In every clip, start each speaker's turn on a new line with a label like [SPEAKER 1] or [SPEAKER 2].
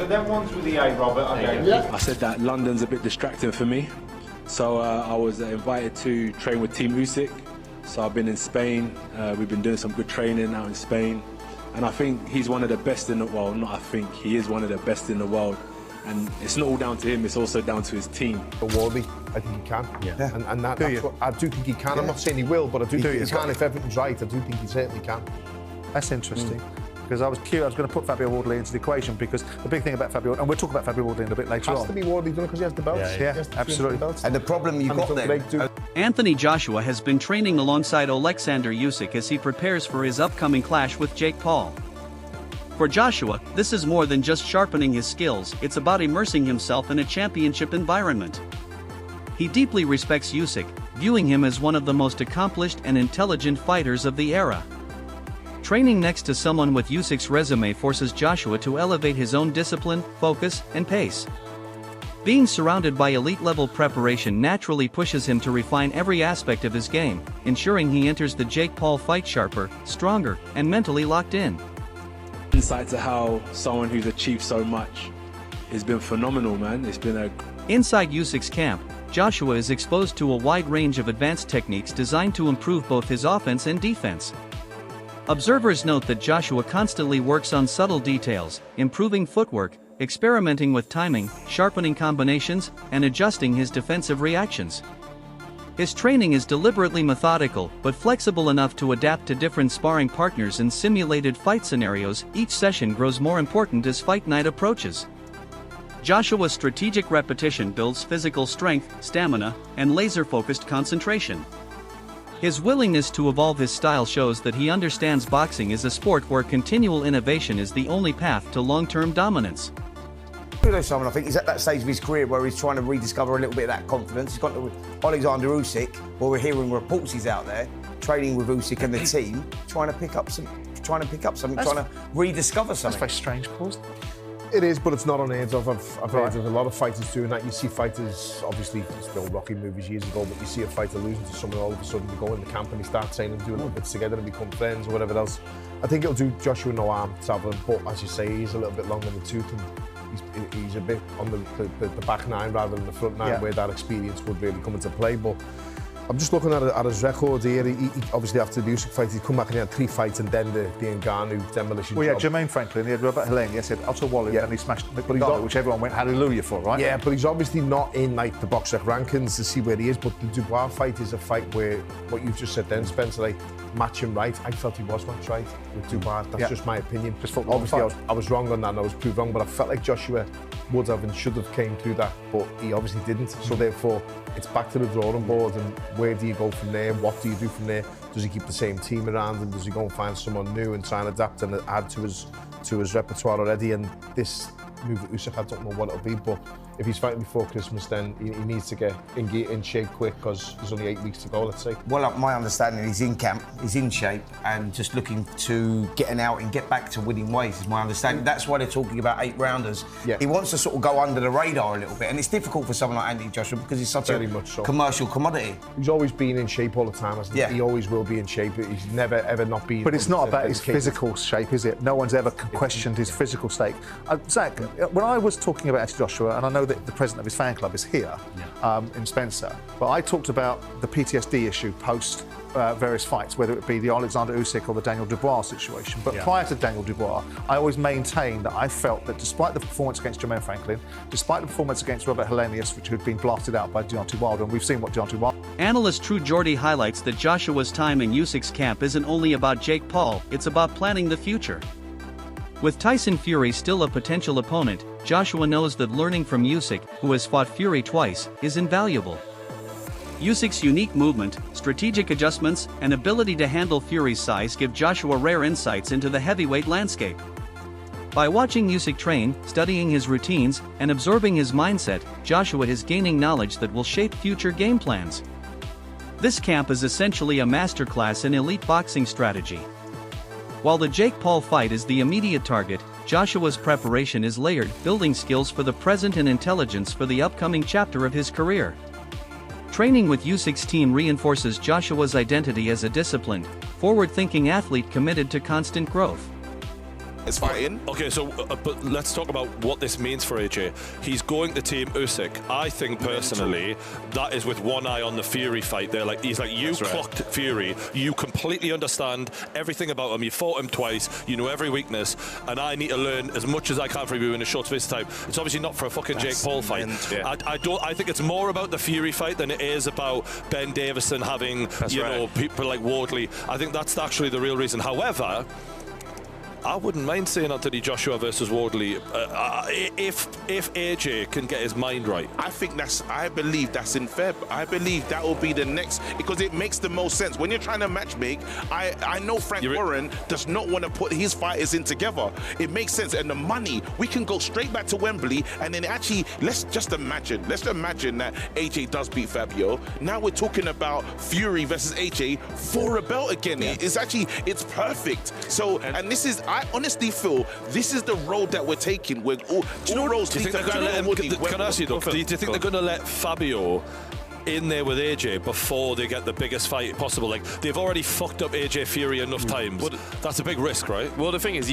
[SPEAKER 1] them ones with the A, Robert. Okay.
[SPEAKER 2] Yeah. I said that London's a bit distracting for me, so I was invited to train with Team Usyk. So I've been in Spain. We've been doing some good training out in Spain, and I think he's one of the best in the world. Not I think, he is one of the best in the world. And it's not all down to him, it's also down to his team.
[SPEAKER 3] Wardley, I think he can.
[SPEAKER 4] Yeah.
[SPEAKER 3] And that's what I do think he can. Yeah. I'm not saying he will, but I do think he can. If everything's right, I do think he certainly can.
[SPEAKER 4] That's interesting. Because I was curious, I was going to put Fabio Wardley into the equation, because the big thing about Fabio, and we'll talk about Fabio Wardley in a bit later on.
[SPEAKER 3] Has to be Wardley, doesn't it, because he has the belts?
[SPEAKER 4] Yeah, absolutely.
[SPEAKER 5] And the problem you've got there...
[SPEAKER 6] Anthony Joshua has been training alongside Oleksandr Usyk as he prepares for his upcoming clash with Jake Paul. For Joshua, this is more than just sharpening his skills, it's about immersing himself in a championship environment. He deeply respects Usyk, viewing him as one of the most accomplished and intelligent fighters of the era. Training next to someone with Usyk's resume forces Joshua to elevate his own discipline, focus, and pace. Being surrounded by elite-level preparation naturally pushes him to refine every aspect of his game, ensuring he enters the Jake Paul fight sharper, stronger, and mentally locked in.
[SPEAKER 2] Insight to how someone who's achieved so much has been phenomenal, man. It's been a...
[SPEAKER 6] Inside Usyk's camp, Joshua is exposed to a wide range of advanced techniques designed to improve both his offense and defense. Observers note that Joshua constantly works on subtle details, improving footwork, experimenting with timing, sharpening combinations, and adjusting his defensive reactions. His training is deliberately methodical, but flexible enough to adapt to different sparring partners and simulated fight scenarios. Each session grows more important as fight night approaches. Joshua's strategic repetition builds physical strength, stamina, and laser-focused concentration. His willingness to evolve his style shows that he understands boxing is a sport where continual innovation is the only path to long-term dominance.
[SPEAKER 5] Simon, I think he's at that stage of his career where he's trying to rediscover a little bit of that confidence. He's got to Oleksandr Usyk, where we're hearing reports he's out there training with Usyk and the team, trying to pick up something, trying to rediscover something.
[SPEAKER 4] That's very strange, Paul.
[SPEAKER 3] It is, but it's not unheard of. I've heard of a lot of fighters doing that. You see fighters, obviously, it's the old Rocky movies years ago, but you see a fighter losing to someone, all of a sudden they go in the camp and they start training and doing little bits together and become friends or whatever else. I think it'll do Joshua no harm travelling, but as you say, he's a little bit long in the tooth and he's a bit on the back nine rather than the front nine, where that experience would really come into play. But I'm just looking at his record here. He obviously, after the Usyk fight, he'd come back and he had 3 fights, and then the Ngannou demolition job.
[SPEAKER 4] Well, yeah, Jermaine Franklin, he had Robert Helene, he had Otto Wallin, and he smashed Ngannou, which everyone went hallelujah for, right?
[SPEAKER 3] Yeah, but he's obviously not in like the boxrec rankings to see where he is. But the Dubois fight is a fight where, what you've just said then, Spencer, like, match him right. I felt he was matched right with Dubois. That's just my opinion. Obviously, I was wrong on that, and I was proved wrong, but I felt like Joshua would have and should have came through that, but he obviously didn't. So therefore, it's back to the drawing board, and where do you go from there? What do you do from there? Does he keep the same team around, and does he go and find someone new and try and adapt and add to his repertoire already? And this move at Usyk, I don't know what it'll be, but if he's fighting before Christmas, then he needs to get in shape quick, because there's only 8 weeks to go, let's say.
[SPEAKER 5] Well, my understanding, he's in camp, he's in shape, and just looking to getting out and get back to winning ways, is my understanding. That's why they're talking about 8-rounders. Yeah. He wants to sort of go under the radar a little bit, and it's difficult for someone like Anthony Joshua because he's such a commercial commodity.
[SPEAKER 3] He's always been in shape all the time, hasn't he? He always will be in shape. He's never, ever not been...
[SPEAKER 4] But it's not about his physical shape, is it? No one's ever questioned his physical state. Zach, when I was talking about Anthony Joshua, and I know that the president of his fan club is here in Spencer, but I talked about the PTSD issue post various fights, whether it be the Oleksandr Usyk or the Daniel Dubois situation. But prior to Daniel Dubois, I always maintained that I felt that despite the performance against Jermaine Franklin, despite the performance against Robert Helenius, which had been blasted out by Deontay Wilder, and we've seen what Deontay Wilder...
[SPEAKER 6] Analyst True Geordie highlights that Joshua's time in Usyk's camp isn't only about Jake Paul, it's about planning the future. With Tyson Fury still a potential opponent, Joshua knows that learning from Usyk, who has fought Fury twice, is invaluable. Usyk's unique movement, strategic adjustments, and ability to handle Fury's size give Joshua rare insights into the heavyweight landscape. By watching Usyk train, studying his routines, and absorbing his mindset, Joshua is gaining knowledge that will shape future game plans. This camp is essentially a masterclass in elite boxing strategy. While the Jake Paul fight is the immediate target, Joshua's preparation is layered, building skills for the present and intelligence for the upcoming chapter of his career. Training with Usyk's team reinforces Joshua's identity as a disciplined, forward-thinking athlete committed to constant growth.
[SPEAKER 7] is fighting.
[SPEAKER 8] Okay, so but let's talk about what this means for AJ. He's going to team Usyk. I think personally that is with one eye on the Fury fight. He's like, you clocked Fury. You completely understand everything about him. You fought him twice. You know every weakness, and I need to learn as much as I can from you in a short space of time. It's obviously not for a fucking Jake Paul fight. Yeah. I think it's more about the Fury fight than it is about Ben Davison having people like Wardley. I think that's actually the real reason. However, I wouldn't mind seeing Anthony Joshua versus Wardley if AJ can get his mind right.
[SPEAKER 7] I believe that's in Feb. I believe that will be the next, because it makes the most sense. When you're trying to matchmake, I know Frank Warren does not want to put his fighters in together. It makes sense. And the money, we can go straight back to Wembley, and then actually, let's imagine that AJ does beat Fabio. Now we're talking about Fury versus AJ for a belt again. Yeah. It's perfect. So, and this is, I honestly feel this is the road that we're taking. We're all roads lead to
[SPEAKER 8] Can I ask you though, do you think they're going to let Fabio in there with AJ before they get the biggest fight possible? Like, they've already fucked up AJ Fury enough times. Well, that's a big risk, right?
[SPEAKER 9] Well, the thing is,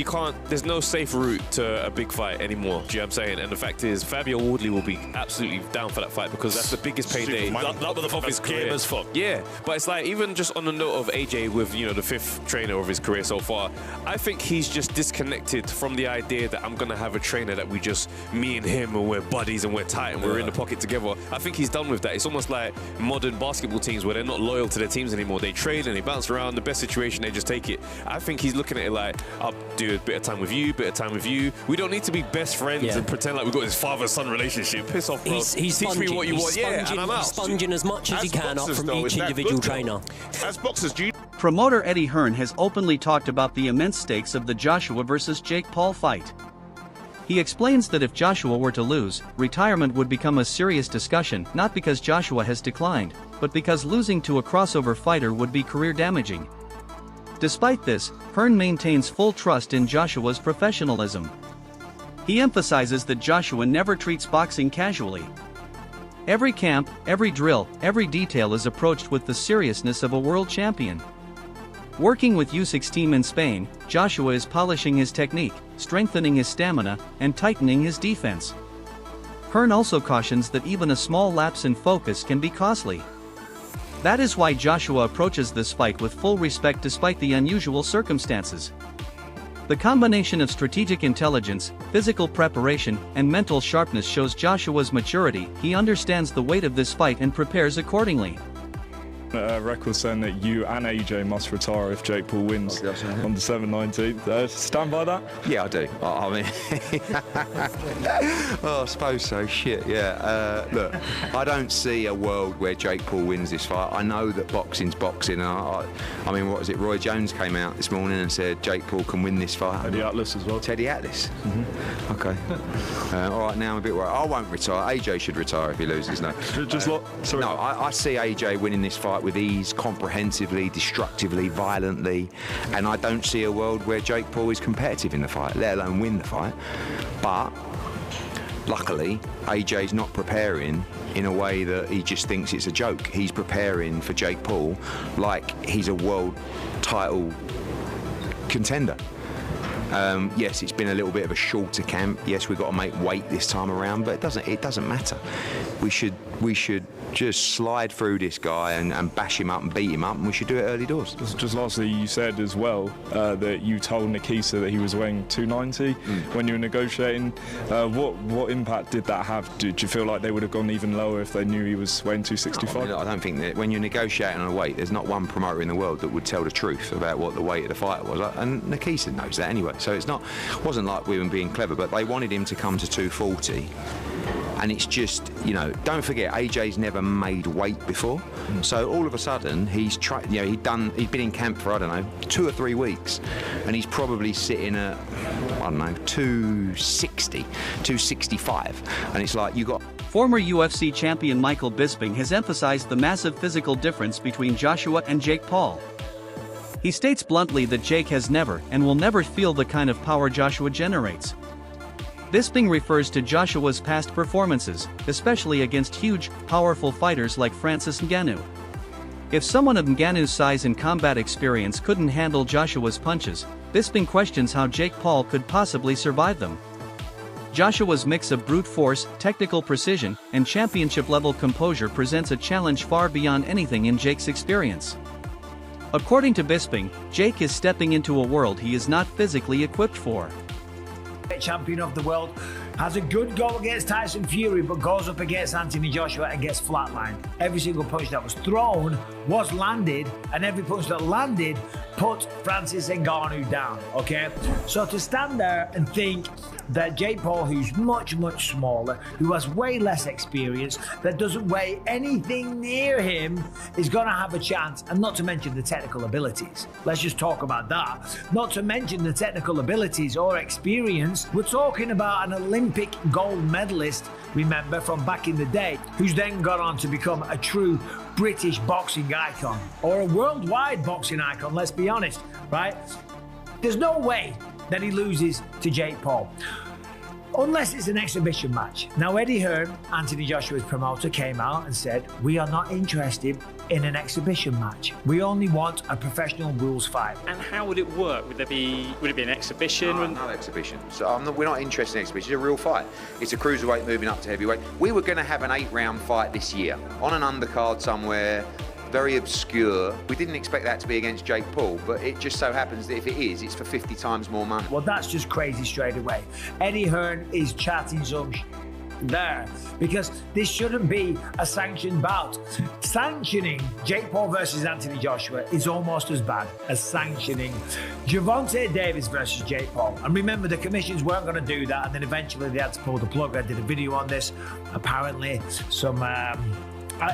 [SPEAKER 9] there's no safe route to a big fight anymore. Do you know what I'm saying? And the fact is, Fabio Wardley will be absolutely down for that fight because that's the biggest payday.
[SPEAKER 8] That motherfucker's game as fuck.
[SPEAKER 9] Yeah, but it's like, even just on the note of AJ with, the 5th trainer of his career so far, I think he's just disconnected from the idea that I'm going to have a trainer that me and him, and we're buddies and we're tight and we're in the pocket together. I think he's done with that. It's almost like modern basketball teams where they're not loyal to their teams anymore. They trade and they bounce around. The best situation, they just take it. I think he's looking at it like, I'll do a bit of time with you, bit of time with you. We don't need to be best friends and pretend like we've got this father-son relationship. Piss off, bro.
[SPEAKER 10] He's
[SPEAKER 9] Teach
[SPEAKER 10] sponging,
[SPEAKER 9] me what you want.
[SPEAKER 10] Sponging,
[SPEAKER 9] and I'm
[SPEAKER 10] he's sponging as much as he can up from each individual trainer.
[SPEAKER 7] As boxers,
[SPEAKER 6] Promoter Eddie Hearn has openly talked about the immense stakes of the Joshua versus Jake Paul fight. He explains that if Joshua were to lose, retirement would become a serious discussion, not because Joshua has declined, but because losing to a crossover fighter would be career damaging. Despite this, Hearn maintains full trust in Joshua's professionalism. He emphasizes that Joshua never treats boxing casually. Every camp, every drill, every detail is approached with the seriousness of a world champion. Working with Usyk's team in Spain, Joshua is polishing his technique, strengthening his stamina, and tightening his defense. Hearn also cautions that even a small lapse in focus can be costly. That is why Joshua approaches this fight with full respect despite the unusual circumstances. The combination of strategic intelligence, physical preparation, and mental sharpness shows Joshua's maturity. He understands the weight of this fight and prepares accordingly.
[SPEAKER 11] Record saying that you and AJ must retire if Jake Paul wins on December 19th. Stand by that?
[SPEAKER 12] Yeah, I do. I mean, I suppose so. Shit, yeah. Look, I don't see a world where Jake Paul wins this fight. I know that boxing's boxing. I mean, what was it? Roy Jones came out this morning and said Jake Paul can win this fight.
[SPEAKER 11] Teddy Atlas as well.
[SPEAKER 12] Teddy Atlas? Mm-hmm. Okay. All right, now I'm a bit worried. I won't retire. AJ should retire if he loses, no.
[SPEAKER 11] Sorry.
[SPEAKER 12] No, I see AJ winning this fight with ease, comprehensively, destructively, violently, and I don't see a world where Jake Paul is competitive in the fight, let alone win the fight. But luckily, AJ's not preparing in a way that he just thinks it's a joke. He's preparing for Jake Paul like he's a world title contender. Yes, it's been a little bit of a shorter camp. Yes, we've got to make weight this time around, but it doesn't matter. We should just slide through this guy and bash him up and beat him up, and we should do it early doors.
[SPEAKER 11] Just lastly, you said as well that you told Nikisa that he was weighing 290 when you were negotiating. What impact did that have? Did you feel like they would have gone even lower if they knew he was weighing 265?
[SPEAKER 12] No, I mean, I don't think that when you're negotiating on a weight, there's not one promoter in the world that would tell the truth about what the weight of the fighter was, and Nikisa knows that anyway. So it wasn't like we were being clever, but they wanted him to come to 240. And it's just, don't forget, AJ's never made weight before. So all of a sudden, he's tried. He'd been in camp for, 2 or 3 weeks, and he's probably sitting at, 260, 265, and it's like you got.
[SPEAKER 6] Former UFC champion Michael Bisping has emphasized the massive physical difference between Joshua and Jake Paul. He states bluntly that Jake has never and will never feel the kind of power Joshua generates. Bisping refers to Joshua's past performances, especially against huge, powerful fighters like Francis Ngannou. If someone of Ngannou's size and combat experience couldn't handle Joshua's punches, Bisping questions how Jake Paul could possibly survive them. Joshua's mix of brute force, technical precision, and championship-level composure presents a challenge far beyond anything in Jake's experience. According to Bisping, Jake is stepping into a world he is not physically equipped for.
[SPEAKER 13] Champion of the world has a good go against Tyson Fury, but goes up against Anthony Joshua and gets flatlined. Every single punch that was thrown was landed, and every punch that landed put Francis Ngannou down, okay? So to stand there and think that Jake Paul, who's much, much smaller, who has way less experience, that doesn't weigh anything near him, is going to have a chance, and not to mention the technical abilities. Let's just talk about that. Not to mention the technical abilities or experience. We're talking about an Olympic gold medalist, remember, from back in the day, who's then gone on to become a true British boxing icon, or a worldwide boxing icon, let's be honest, right? There's no way that he loses to Jake Paul, unless it's an exhibition match. Now, Eddie Hearn, Anthony Joshua's promoter, came out and said, we are not interested in an exhibition match. We only want a professional rules fight.
[SPEAKER 14] And how would it work? Would it be an exhibition?
[SPEAKER 12] No exhibition. So we're not interested in exhibition. It's a real fight. It's a cruiserweight moving up to heavyweight. We were going to have an 8-round fight this year on an undercard somewhere, very obscure. We didn't expect that to be against Jake Paul, but it just so happens that if it is, it's for 50 times more money.
[SPEAKER 13] Well, that's just crazy straight away. Eddie Hearn is chatting some there, because this shouldn't be a sanctioned bout. Sanctioning Jake Paul versus Anthony Joshua is almost as bad as sanctioning Gervonta Davis versus Jake Paul. And remember, the commissions weren't going to do that, and then eventually they had to pull the plug. I did a video on this. Apparently, some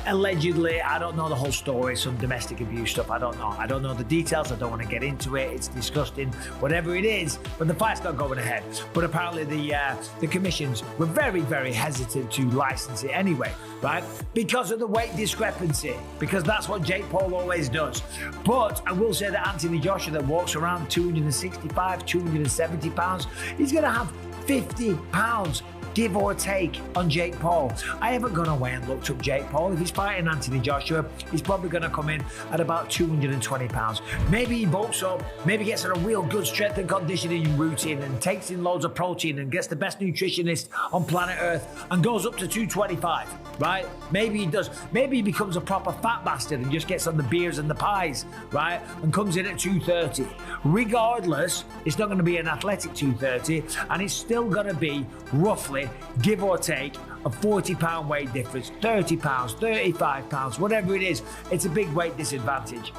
[SPEAKER 13] allegedly, I don't know the whole story, some domestic abuse stuff, I don't know. I don't know the details, I don't want to get into it, it's disgusting, whatever it is, but the fight's not going ahead. But apparently the commissions were very, very hesitant to license it anyway, right? Because of the weight discrepancy, because that's what Jake Paul always does. But I will say that Anthony Joshua, that walks around 265, 270 pounds, he's going to have 50 pounds give or take on Jake Paul. I haven't gone away and looked up Jake Paul. If he's fighting Anthony Joshua, he's probably going to come in at about 220 pounds. Maybe he bulks up, maybe gets on a real good strength and conditioning routine and takes in loads of protein and gets the best nutritionist on planet Earth and goes up to 225, right? Maybe he does. Maybe he becomes a proper fat bastard and just gets on the beers and the pies, right? And comes in at 230. Regardless, it's not going to be an athletic 230, and it's still going to be roughly, give or take, a 40-pound weight difference, 30 pounds, 35 pounds, whatever it is. It's a big weight disadvantage.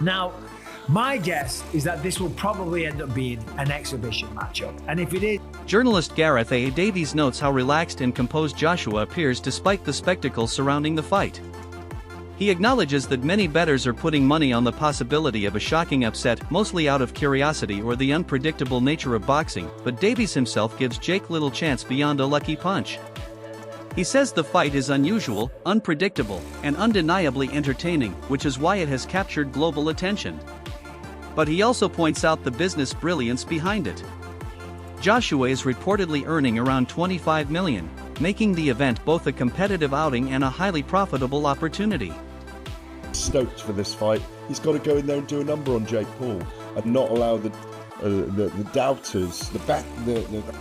[SPEAKER 13] Now, my guess is that this will probably end up being an exhibition matchup. And if it is...
[SPEAKER 6] Journalist Gareth A. Davies notes how relaxed and composed Joshua appears despite the spectacle surrounding the fight. He acknowledges that many bettors are putting money on the possibility of a shocking upset, mostly out of curiosity or the unpredictable nature of boxing, but Davies himself gives Jake little chance beyond a lucky punch. He says the fight is unusual, unpredictable, and undeniably entertaining, which is why it has captured global attention. But he also points out the business brilliance behind it. Joshua is reportedly earning around $25 million, making the event both a competitive outing and a highly profitable opportunity.
[SPEAKER 15] Stoked for this fight. He's got to go in there and do a number on Jake Paul and not allow the doubters, the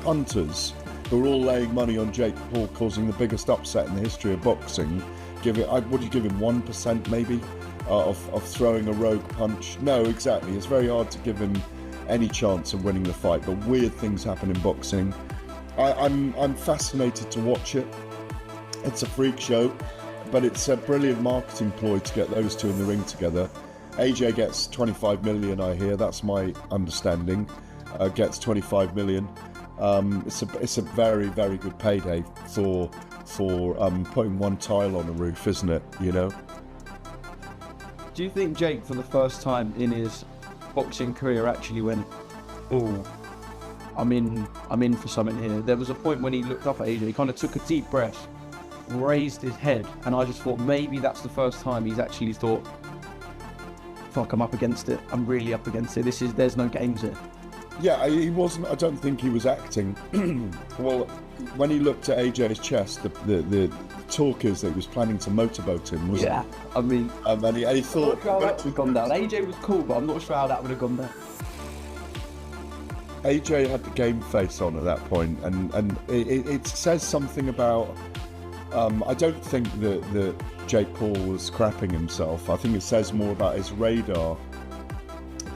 [SPEAKER 15] punters, who are all laying money on Jake Paul causing the biggest upset in the history of boxing. Would you give him 1% maybe of throwing a rogue punch? No, exactly. It's very hard to give him any chance of winning the fight, but weird things happen in boxing. I'm fascinated to watch it. It's a freak show, but it's a brilliant marketing ploy to get those two in the ring together. AJ gets 25 million, I hear. That's my understanding. Gets 25 million. It's a very, very good payday for putting one tile on the roof, isn't it? You know.
[SPEAKER 16] Do you think Jake, for the first time in his boxing career, actually went, "Oh, I'm in for something here"? There was a point when he looked up at AJ, he kind of took a deep breath, raised his head, and I just thought maybe that's the first time he's actually thought, "Fuck, I'm up against it. I'm really up against it. There's no games here."
[SPEAKER 15] Yeah, he wasn't. I don't think he was acting. Well, when he looked at AJ's chest, the talk is that he was planning to motorboat him, wasn't
[SPEAKER 16] Yeah, I mean,
[SPEAKER 15] and he thought...
[SPEAKER 16] I'm not sure how that would have gone down. AJ was cool, but I'm not sure how that would have gone down.
[SPEAKER 15] AJ had the game face on at that point, and it says something about... I don't think that Jake Paul was crapping himself. I think it says more about his radar,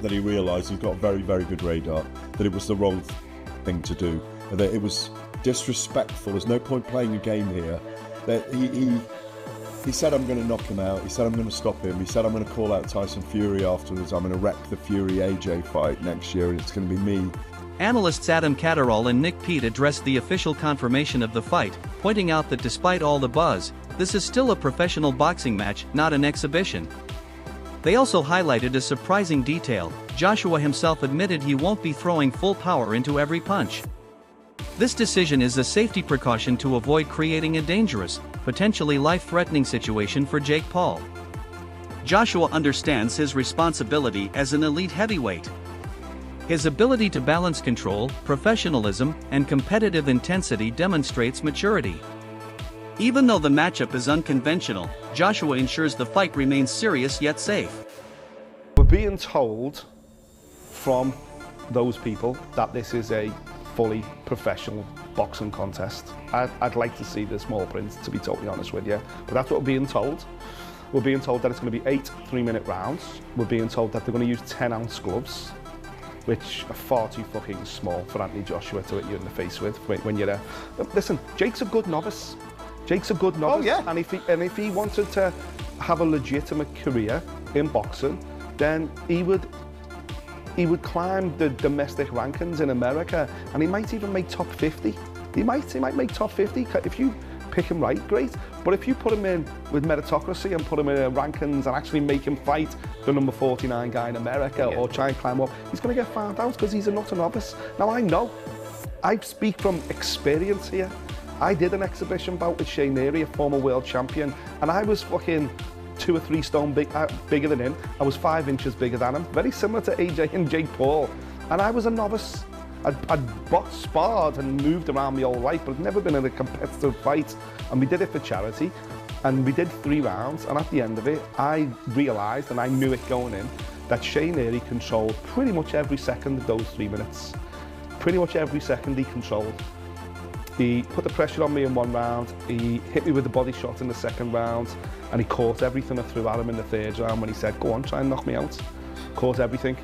[SPEAKER 15] that he realised he's got a very, very good radar, that it was the wrong thing to do, that it was disrespectful. There's no point playing a game here. That he said, I'm going to knock him out. He said, I'm going to stop him. He said, I'm going to call out Tyson Fury afterwards. I'm going to wreck the Fury-AJ fight next year, and it's going to be me.
[SPEAKER 6] Analysts Adam Catterall and Nick Pete addressed the official confirmation of the fight, pointing out that despite all the buzz, this is still a professional boxing match, not an exhibition. They also highlighted a surprising detail: Joshua himself admitted he won't be throwing full power into every punch. This decision is a safety precaution to avoid creating a dangerous, potentially life-threatening situation for Jake Paul. Joshua understands his responsibility as an elite heavyweight. His ability to balance control, professionalism, and competitive intensity demonstrates maturity. Even though the matchup is unconventional, Joshua ensures the fight remains serious yet safe.
[SPEAKER 17] We're being told from those people that this is a fully professional boxing contest. I'd like to see the small print, to be totally honest with you, but that's what we're being told. We're being told that it's going to be 8 3-minute rounds. We're being told that they're going to use 10-ounce gloves, which are far too fucking small for Anthony Joshua to hit you in the face with when you're there. Listen, Jake's a good novice. Jake's a good novice.
[SPEAKER 16] Oh, yeah.
[SPEAKER 17] And if he wanted to have a legitimate career in boxing, then he would climb the domestic rankings in America, and he might even make top 50. He might make top 50 if you pick him right, great. But if you put him in with meritocracy and put him in rankings and actually make him fight the number 49 guy in America, or try and climb up, he's going to get found out because he's a nutter novice. Now I speak from experience here. I did an exhibition bout with Shane Neary, a former world champion, and I was fucking 2 or 3 stone bigger than him. I was 5 inches bigger than him, very similar to AJ and Jake Paul. And I was a novice. I'd boxed, sparred and moved around my whole life, but I'd never been in a competitive fight. And we did it for charity, and we did 3 rounds, and at the end of it, I realised, and I knew it going in, that Shane Neary controlled pretty much every second of those 3 minutes. Pretty much every second he controlled. He put the pressure on me in 1 round, he hit me with the body shot in the 2nd round, and he caught everything I threw at him in the 3rd round when he said, go on, try and knock me out. Caught everything.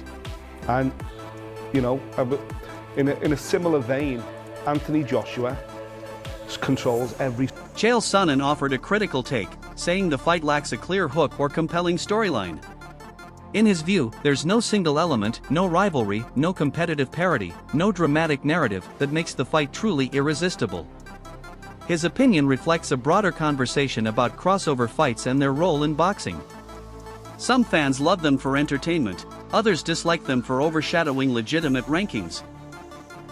[SPEAKER 17] And, you know, in a similar vein, Anthony Joshua controls every...
[SPEAKER 6] Chael Sonnen offered a critical take, saying the fight lacks a clear hook or compelling storyline. In his view, there's no single element, no rivalry, no competitive parity, no dramatic narrative that makes the fight truly irresistible. His opinion reflects a broader conversation about crossover fights and their role in boxing. Some fans love them for entertainment, others dislike them for overshadowing legitimate rankings.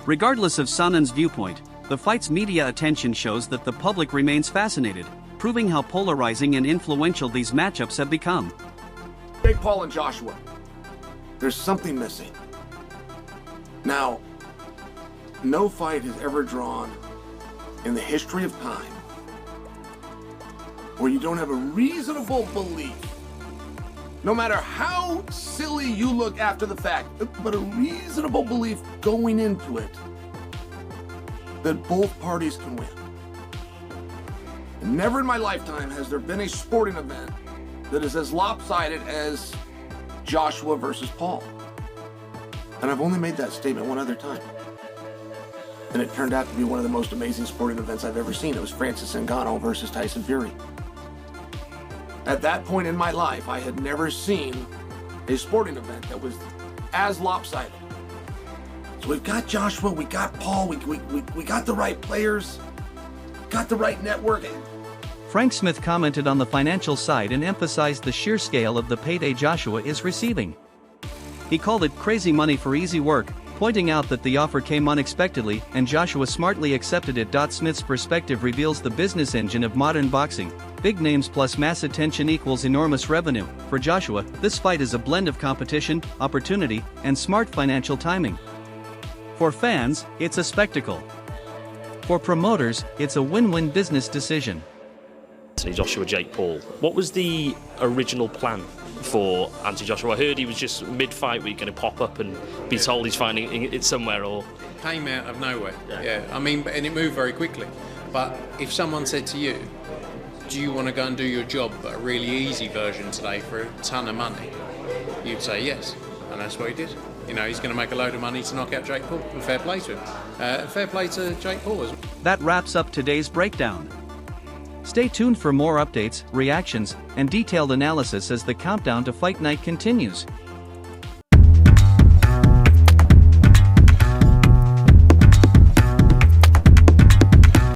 [SPEAKER 6] Regardless of Sonnen's viewpoint, the fight's media attention shows that the public remains fascinated, proving how polarizing and influential these matchups have become.
[SPEAKER 18] Jake Paul and Joshua, there's something missing. Now, no fight has ever drawn in the history of time where you don't have a reasonable belief, no matter how silly you look after the fact, but a reasonable belief going into it that both parties can win. And never in my lifetime has there been a sporting event that is as lopsided as Joshua versus Paul. And I've only made that statement one other time. And it turned out to be one of the most amazing sporting events I've ever seen. It was Francis Ngannou versus Tyson Fury. At that point in my life, I had never seen a sporting event that was as lopsided. So we've got Joshua, we got Paul, we got the right players, got the right network.
[SPEAKER 6] Frank Smith commented on the financial side and emphasized the sheer scale of the payday Joshua is receiving. He called it crazy money for easy work, pointing out that the offer came unexpectedly and Joshua smartly accepted it. Smith's perspective reveals the business engine of modern boxing. Big names plus mass attention equals enormous revenue. For Joshua, this fight is a blend of competition, opportunity, and smart financial timing. For fans, it's a spectacle. For promoters, it's a win-win business decision.
[SPEAKER 19] Anthony Joshua, Jake Paul. What was the original plan for Anthony Joshua? I heard he was just mid-fight week going to pop up and be told he's finding it somewhere, or
[SPEAKER 20] came out of nowhere. Yeah, I mean, and it moved very quickly. But if someone said to you, do you want to go and do your job but a really easy version today for a ton of money, you'd say yes, and that's what he did. You know, he's going to make a load of money to knock out Jake Paul, and fair play to him. Fair play to Jake Paul as well.
[SPEAKER 6] That wraps up today's breakdown. Stay tuned for more updates, reactions, and detailed analysis as the countdown to fight night continues.